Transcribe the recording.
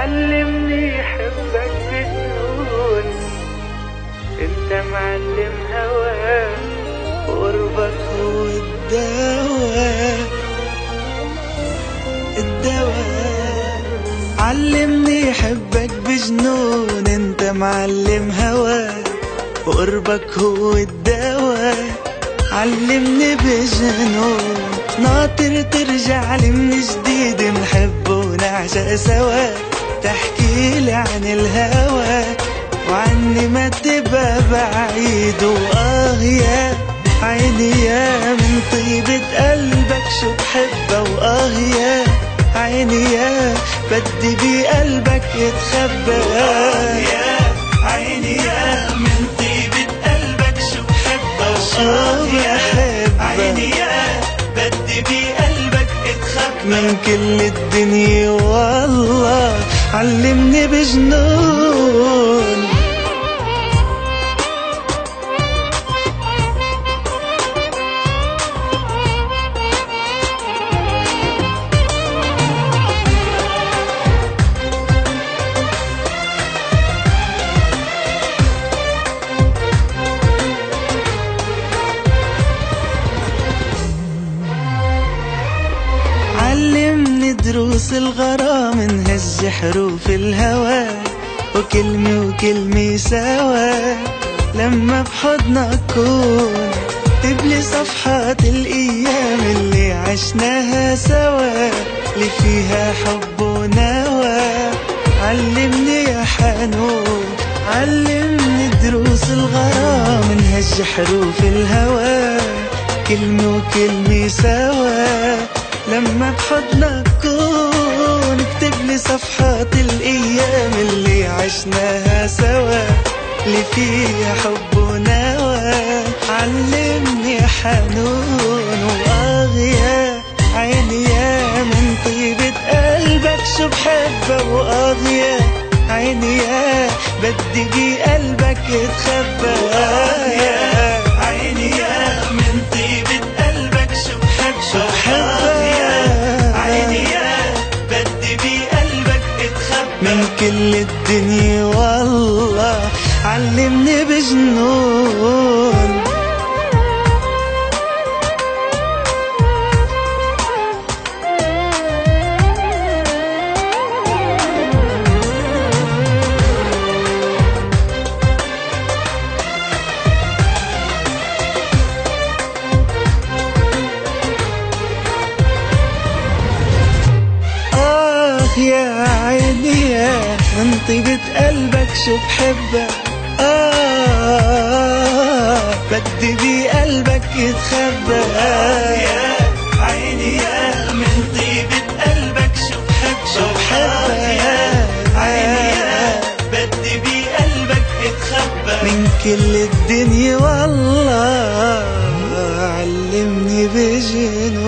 علمني حبك بجنون، انت معلم هواك وقربك هو الدواء. علمني حبك بجنون، انت معلم هواك وقربك هو الدواء. علمني بجنون ناطر ترجع لي من جديد، نحب ونعشق سوا. تحكيلي عن الهوى وعني ما تبقى بعيد. يا عيني يا من طيبة قلبك شو بحبها. يا عيني يا بدي بقلبك يتخبى. يا عيني يا من طيبة قلبك شو بحبها. عيني يا بدي بقلبك اتخبى. من كل الدنيا والله علمني بجنون. علمني دروس الغرام، نهج حروف الهوى وكلمة وكلمة سوا. لما بحضنك كون تبلي صفحات الأيام اللي عشناها سوا، اللي فيها حب ونوى. علمني يا حنون علمني دروس الغرام، نهج حروف الهوى كلمة وكلمة سوا. لما بحضنك كون اكتب لي صفحات الأيام اللي عشناها سوا، اللي فيها حب ونوى. علمني يا حنون وأغيا عيني يا من طيبة قلبك شو بحبها. وأغيا عيني يا بدي بقلبك يتخبى. يا عيني يا من طيبة قلبك شو بحبها. من كل الدنيا والله علمني بجنون. يا عيني يا من طيبة قلبك شو بحبها. بدي بقلبك يتخبى. يا عيني يا من طيبة قلبك شو بحبها. يا عيني يا بدي بقلبك يتخبى. من كل الدنيا والله علمني بجنون.